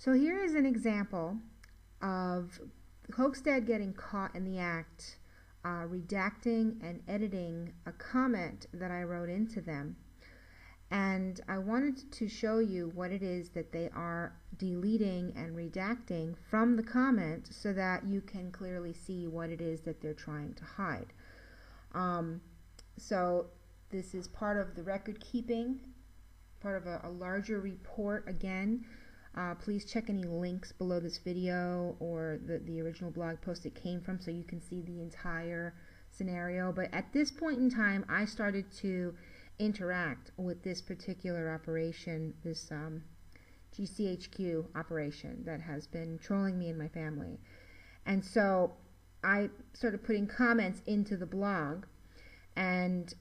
So here is an example of Hoaxtead getting caught in the act redacting and editing a comment that I wrote into them. And I wanted to show you what it is that they are deleting and redacting from the comment so that you can clearly see what it is that they're trying to hide. So this is part of the record keeping, part of a larger report. Again, please check any links below this video or the original blog post it came from so you can see the entire scenario. But at this point in time, I started to interact with this particular operation, this GCHQ operation that has been trolling me and my family. And so I started putting comments into the blog, and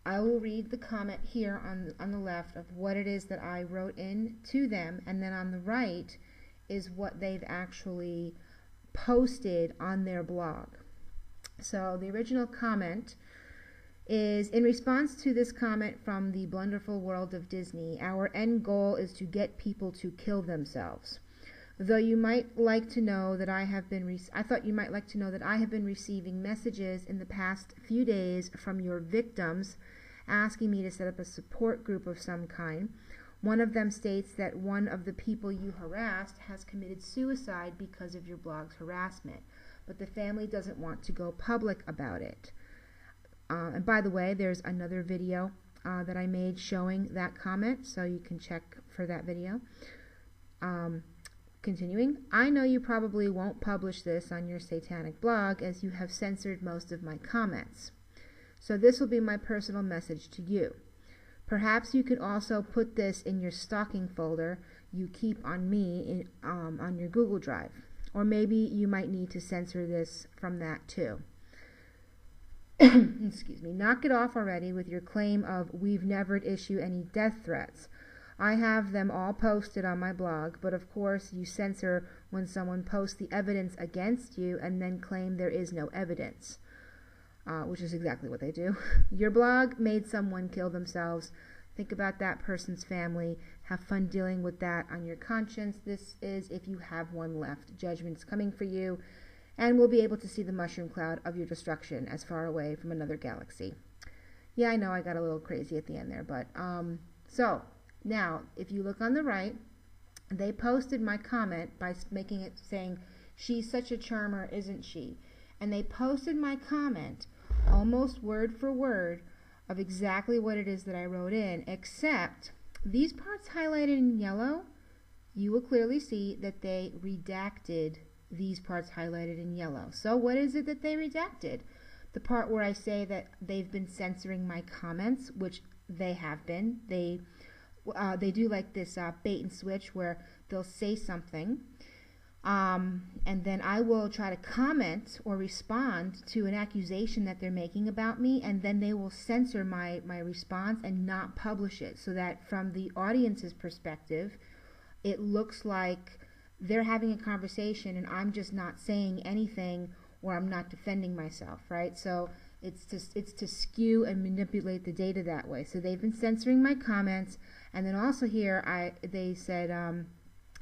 I will read the comment here on the left of what it is that I wrote in to them, and then on the right is what they've actually posted on their blog. So the original comment is, in response to this comment from the blunderful world of Disney, our end goal is to get people to kill themselves. Though you might like to know that I thought you might like to know that I have been receiving messages in the past few days from your victims asking me to set up a support group of some kind. One of them states that one of the people you harassed has committed suicide because of your blog's harassment, but the family doesn't want to go public about it. And by the way, there's another video that I made showing that comment, so you can check for that video. Continuing, I know you probably won't publish this on your satanic blog as you have censored most of my comments. So this will be my personal message to you. Perhaps you could also put this in your stalking folder you keep on me on your Google Drive. Or maybe you might need to censor this from that too. Excuse me. Knock it off already with your claim of we've never issued any death threats. I have them all posted on my blog, but of course you censor when someone posts the evidence against you and then claim there is no evidence, which is exactly what they do. Your blog made someone kill themselves. Think about that person's family. Have fun dealing with that on your conscience. This is if you have one left. Judgment's coming for you, and we'll be able to see the mushroom cloud of your destruction as far away from another galaxy. Yeah, I know I got a little crazy at the end there, but so now if you look on the right, they posted my comment by making it saying, she's such a charmer, isn't she? And they posted my comment almost word for word of exactly what it is that I wrote in, except these parts highlighted in yellow, you will clearly see that they redacted these parts highlighted in yellow. So what is it that they redacted? The part where I say that they've been censoring my comments, which they have been. They do like this bait and switch where they'll say something, and then I will try to comment or respond to an accusation that they're making about me, and then they will censor my response and not publish it, so that from the audience's perspective it looks like they're having a conversation and I'm just not saying anything, or I'm not defending myself, right? So it's to skew and manipulate the data that way. So they've been censoring my comments, and then also here they said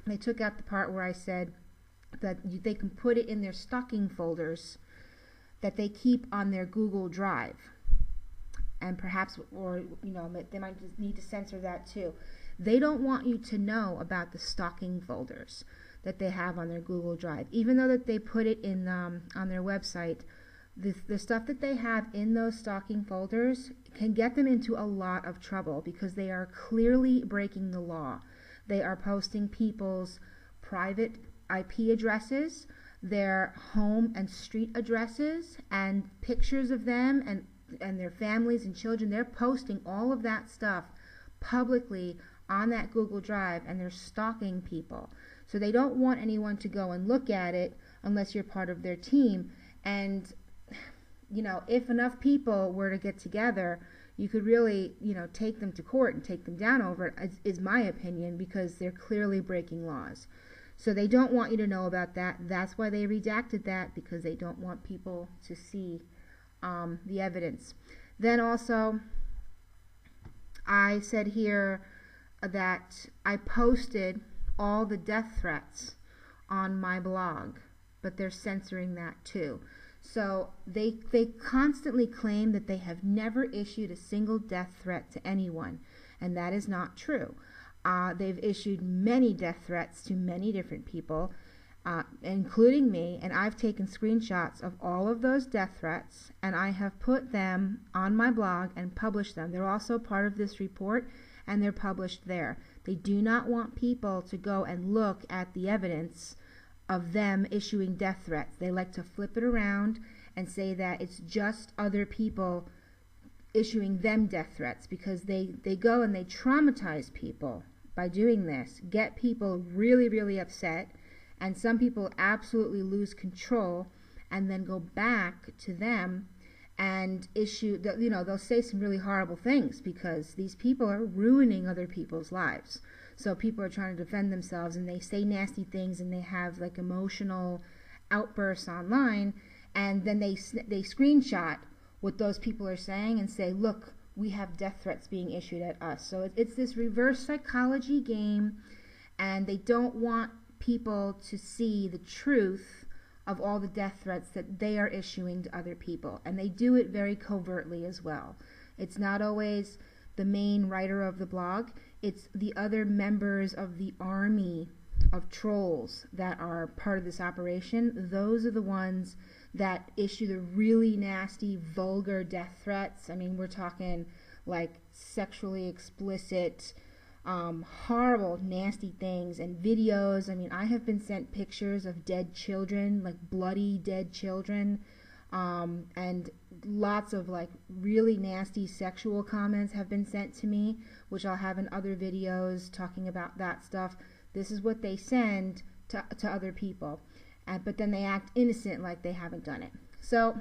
they took out the part where I said that they can put it in their stalking folders that they keep on their Google Drive, and perhaps, or you know, they might just need to censor that too. They don't want you to know about the stalking folders that they have on their Google Drive, even though that they put it in on their website. The stuff that they have in those stalking folders can get them into a lot of trouble because they are clearly breaking the law. They are posting people's private IP addresses, their home and street addresses, and pictures of them and their families and children. They're posting all of that stuff publicly on that Google Drive, and they're stalking people. So they don't want anyone to go and look at it unless you're part of their team. And you know, if enough people were to get together, you could really, you know, take them to court and take them down over it, is my opinion, because they're clearly breaking laws. So they don't want you to know about that. That's why they redacted that, because they don't want people to see the evidence. Then also, I said here that I posted all the death threats on my blog, but they're censoring that too. So they constantly claim that they have never issued a single death threat to anyone, and that is not true. They've issued many death threats to many different people, including me, and I've taken screenshots of all of those death threats, and I have put them on my blog and published them. They're also part of this report, and they're published there. They do not want people to go and look at the evidence of them issuing death threats. They like to flip it around and say that it's just other people issuing them death threats, because they go and they traumatize people by doing this, get people really, really upset, and some people absolutely lose control and then go back to them and issue, they'll say some really horrible things because these people are ruining other people's lives. So people are trying to defend themselves, and they say nasty things, and they have like emotional outbursts online, and then they screenshot what those people are saying and say, look, we have death threats being issued at us. So it's this reverse psychology game, and they don't want people to see the truth of all the death threats that they are issuing to other people. And they do it very covertly as well. It's not always the main writer of the blog. It's the other members of the army of trolls that are part of this operation. Those are the ones that issue the really nasty, vulgar death threats. I mean, we're talking like sexually explicit, horrible, nasty things and videos. I mean, I have been sent pictures of dead children, like bloody dead children, and lots of like really nasty sexual comments have been sent to me, which I'll have in other videos talking about that stuff. This is what they send to other people, but then they act innocent like they haven't done it. So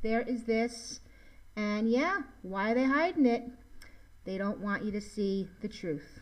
there is this, and yeah, why are they hiding it? They don't want you to see the truth.